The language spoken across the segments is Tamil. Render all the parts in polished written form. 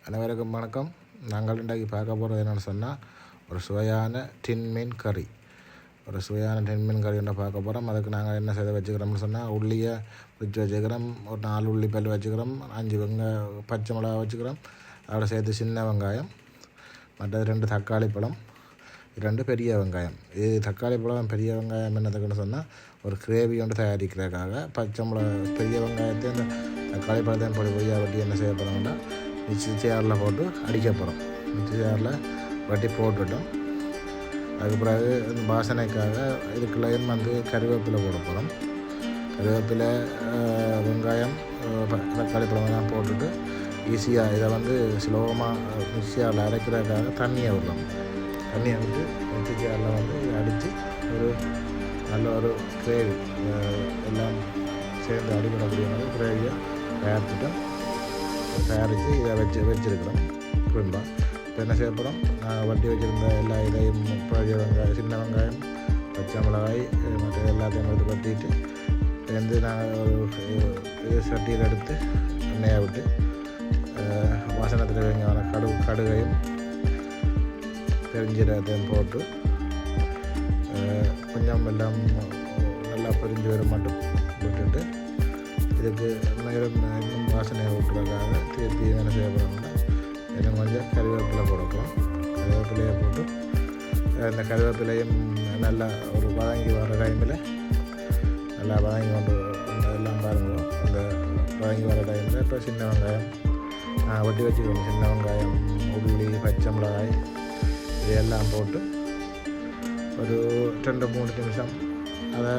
அனைவருக்கும் வணக்கம். நாங்கள் இன்றைக்கு பார்க்க போகிறது என்னென்னு சொன்னால் ஒரு சுவையான டின் மீன் கறி. ஒன்று பார்க்க போகிறோம். அதுக்கு நாங்கள் என்ன செய்து வச்சுக்கிறோம்னு சொன்னால் உள்ளியை பிடிச்சி வச்சுக்கிறோம். ஒரு 4 உள்ளி பல் வச்சுக்கிறோம். 5 பச்சை மிளகா வச்சுக்கிறோம். அதோட சேர்த்து சின்ன வெங்காயம், மற்றது 2 தக்காளி பழம், 2 பெரிய வெங்காயம். இது தக்காளி பழம் பெரிய வெங்காயம் என்னதுக்குன்னு சொன்னால் ஒரு கிரேவி ஒன்று தயாரிக்கிறதுக்காக பச்சை மிளகா பெரிய வெங்காயத்தை இந்த தக்காளி பழத்தையும் பொடியாக வட்டி என்ன செய்ய போகிறோம்னா மிக்சி சேரில் போட்டு அடிக்க போகிறோம். மிக்சி சேரில் வட்டி போட்டுட்டோம். அதுக்கு பிறகு வாசனைக்காக இதுக்குள்ளேயும் கருவேப்பிலை போட போகிறோம். கருவேப்பிலை, வெங்காயம், தக்காளி பழமெல்லாம் போட்டுட்டு ஈஸியாக இதை ஸ்லோவமாக மிக்சி சேரில் அரைக்கிறதுக்காக தண்ணியை விடுறோம். தண்ணியை விட்டு மிக்சி சேரில் அடித்து ஒரு நல்ல ஒரு கிரேவி எல்லாம் சேர்ந்து அடிபடக்கூடிய மாதிரி கிரேவியாக தயாரித்து இதை வச்சுருக்கிறோம். புரியுங்களா? இப்போ என்ன செய்ய போகிறோம், நான் வட்டி வச்சுருந்த எல்லா இதையும் பெரிய வெங்காயம், சின்ன வெங்காயம், பச்சை மிளகாய் மற்ற எல்லாத்தையும் எடுத்து வட்டிட்டு நாங்கள் ஒரு சட்டியில் எடுத்து எண்ணெயை விட்டு வாசனத்தில் வெங்காயம் கடுகையும் பெருஞ்சீரகத்தையும் போட்டு கொஞ்சம் எல்லாம் நல்லா பொரிஞ்சு வர மட்டும் விட்டுட்டு இதுக்கு இன்னும் வாசனையை விட்டுறதுக்காக திருப்பி என்ன செய்ய போகிறோம்னா இன்னும் கொஞ்சம் கருவேப்பிலை போடப்போம். கருவேப்பிலையை போட்டு இந்த கருவேப்பிலையும் நல்லா ஒரு வதங்கி வர டைமில் நல்லா வதங்கி கொண்டு எல்லாம் பாருங்க. அந்த வதங்கி வர டைமில் இப்போ சின்ன வெங்காயம் ஒட்டி வச்சுக்கணும். சின்ன வெங்காயம், உள்ளி, பச்சை மிளகாய் இதையெல்லாம் போட்டு ஒரு 2-3 நிமிஷம் அதை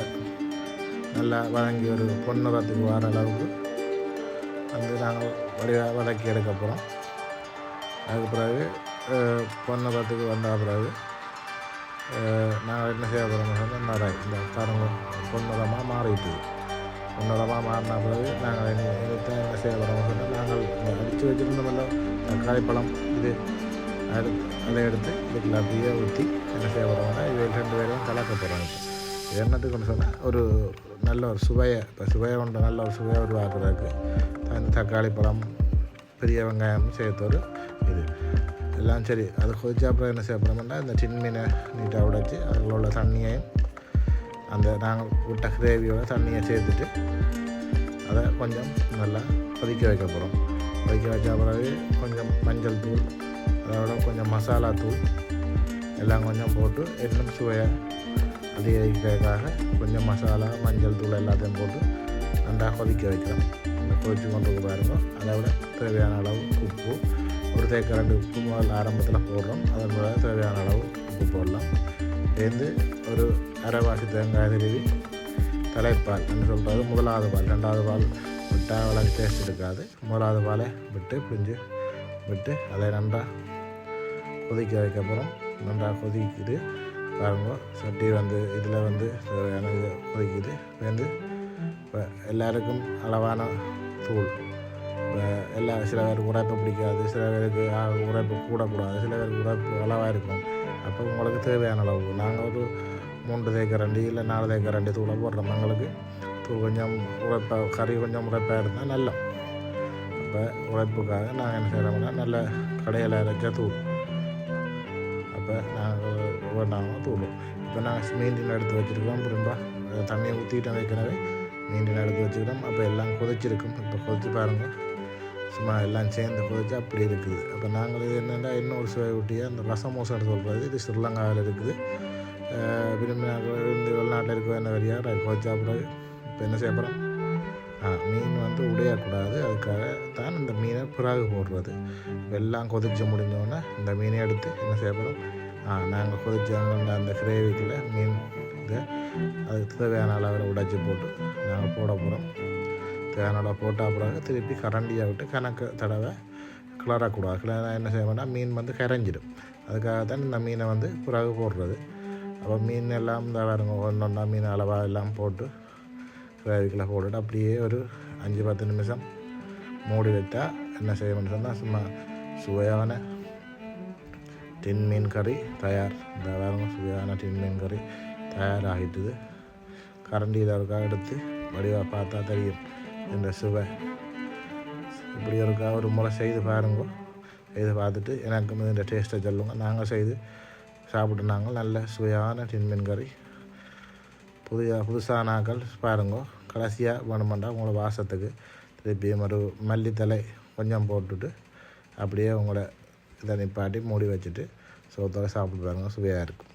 நல்லா வதங்கி ஒரு பொன்னிறத்துக்கு வர அளவுக்கு நாங்கள் வதக்கி எடுக்க போகிறோம். அதுக்கு பிறகு பொன்னிறத்துக்கு வந்த பிறகு நாங்கள் என்ன செய்ய போகிறோம்னு சொன்னால் இந்த பாருங்க பொன்னிறமாக மாறிட்டுது. பொன்னிறமாக மாறின பிறகு நாங்கள் இனித்தான் என்ன செய்ய போகிறோம்னு சொன்னால் நாங்கள் இந்த அடித்து வச்சுருந்தோம்ல தக்காளி பழம் இது அதை எடுத்து இதுக்குள்ள அப்படியே ஊற்றி என்ன செய்ய போகிறோம்னா இது 2 பேரையும் கலக்க போகிறோம். இது என்னத்துக்குன்னு சொன்னால் ஒரு நல்ல ஒரு சுவையை கொண்ட நல்ல ஒரு சுவையை உருவாக்குறதுக்கு அந்த தக்காளி பழம், பெரிய வெங்காயம் சேர்த்து ஒரு இது எல்லாம் சரி. அது கொதிச்சா அப்புறம் என்ன செய்ய போகிறோம்னா இந்த டின் மீனை நீட்டாக உடைச்சி அதில் உள்ள தண்ணியையும் அந்த நாங்கள் விட்ட கிரேவியோட தண்ணியை சேர்த்துட்டு அதை கொஞ்சம் நல்லா கொதிக்க வைக்க போகிறோம். கொதிக்க வச்ச பிறகு கொஞ்சம் மஞ்சள் தூள், அதோட கொஞ்சம் மசாலா தூள் எல்லாம் கொஞ்சம் போட்டு இன்னும் சுவையை அதிகரிக்கிறதுக்காக கொஞ்சம் மசாலா, மஞ்சள் தூள் எல்லாத்தையும் போட்டு நல்லா கொதிக்க வைக்கிறோம். கொதித்து கொண்டு பாருங்க. அதை விட தேவையான அளவு உப்பு, ஒரு தேக்கரண்டு உப்பு முதல் ஆரம்பத்தில் போடுறோம். அதன் பிறகு தேவையான அளவு உப்பு போடலாம். சேர்ந்து ஒரு அரைவாசி தேங்காய் திருவி தலைப்பால் என்ன சொல்கிறது, முதலாவது பால். 2வது பால் விட்டால் அவ்வளோ டேஸ்ட் இருக்காது. முதலாவது பாலை விட்டு பிரிஞ்சு விட்டு அதை நன்றாக கொதிக்க வைக்க போகிறோம். நன்றாக கொதிக்குது பாருங்க. சட்டி இதில் தேவையான இது கொதிக்குது. இப்போ எல்லாருக்கும் அளவான தூள். இப்போ சில பேருக்கு உரைப்பு பிடிக்காது, சில பேருக்கு உரைப்பு கூடக்கூடாது, சில பேருக்கு உரைப்பு அளவாக இருக்கும். அப்போ உங்களுக்கு தேவையான அளவு நாங்கள் ஒரு 3 தேக்கரண்டி இல்லை 4 தேக்கரண்டி தூளை போடுறோம். எங்களுக்கு தூள் கொஞ்சம் உரைப்பாக, கறி கொஞ்சம் உரைப்பாக இருந்தால் நல்லா. அப்போ உரைப்புக்காக நாங்கள் என்ன செய்கிறோம்னா நல்ல கடையில் அரைச்ச தூள். அப்போ நாங்கள் வேண்டாம் தூள். இப்போ நாங்கள் மீன் எடுத்து வச்சுருக்கோம். திரும்ப தண்ணியை ஊற்றிட்டோம் வைக்கிறவே மீன் எடுத்து வச்சுக்கிறோம். அப்போ எல்லாம் கொதிச்சிருக்கும். இப்போ கொதிச்சு பாருங்கள், சும்மா எல்லாம் சேர்ந்து கொதிச்சு அப்படி இருக்குது. அப்போ நாங்கள் இது என்னென்னா இன்னொரு சுவை ஊட்டியாக இந்த ரசமோசம் சொல்கிறது, இது ஸ்ரீலங்காவில் இருக்குது. விரும்பினாக்கள் இந்த வெளிநாட்டில் இருக்க என்ன வரியாக கொதிச்சா பிறகு இப்போ என்ன செய்ய போகிறோம், மீன் உடையக்கூடாது. அதுக்காக தான் இந்த மீனை பிறகு போடுறது. எல்லாம் கொதிச்சு முடிஞ்சோடனே இந்த மீனை எடுத்து என்ன செய்ய போகிறோம், நாங்கள் கொதிச்சாங்க அந்த கிரேவிக்குள்ளே மீன் இதை அதுக்கு தேவையான அளவில் உடைச்சி போட்டு நாங்கள் போட போகிறோம். தேவையான அளவு போட்டால் பிறகு திருப்பி கரண்டியை விட்டு கணக்கு தடவை கிளறக்கூடாது. கிளற என்ன செய்வோம்னா மீன் கரைஞ்சிடும். அதுக்காக தான் இந்த மீனை பிறகு போடுறது. அப்போ மீன் எல்லாம் இந்த வேறுங்க ஒன்றா மீன் அளவாக எல்லாம் போட்டு கிரேவிக்குள்ளே போட்டுட்டு அப்படியே ஒரு 5-10 நிமிஷம் மூடி வைத்தால் என்ன செய்யணும்னு சொன்னால் சும்மா சுவையான டின் மீன் கறி தயார். இந்த வேறுங்க சுவையான டின் மீன் கறி தயாராகிட்டுது. கரண்டி இதற்காக எடுத்து வடிவாக பார்த்தா தெரியும் இந்த சுவை. இப்படி இருக்கா ஒரு முறை செய்து பாருங்க. இதை பார்த்துட்டு எனக்கும் இந்த டேஸ்ட்டை சொல்லுங்க. நாங்கள் செய்து சாப்பிட்டு நாங்கள் நல்ல சுவையான டின்மீன் கறி புதுசாக நாங்கள் பாருங்க. கடைசியாக வேணுமெண்டா உங்களோட வாசத்துக்கு திருப்பியும் ஒரு மல்லித்தலை கொஞ்சம் போட்டுட்டு அப்படியே உங்களோட இதை நிப்பாட்டி மூடி வச்சுட்டு சோத்தோட சாப்பிட்டு பாருங்க, சுவையாக இருக்கும்.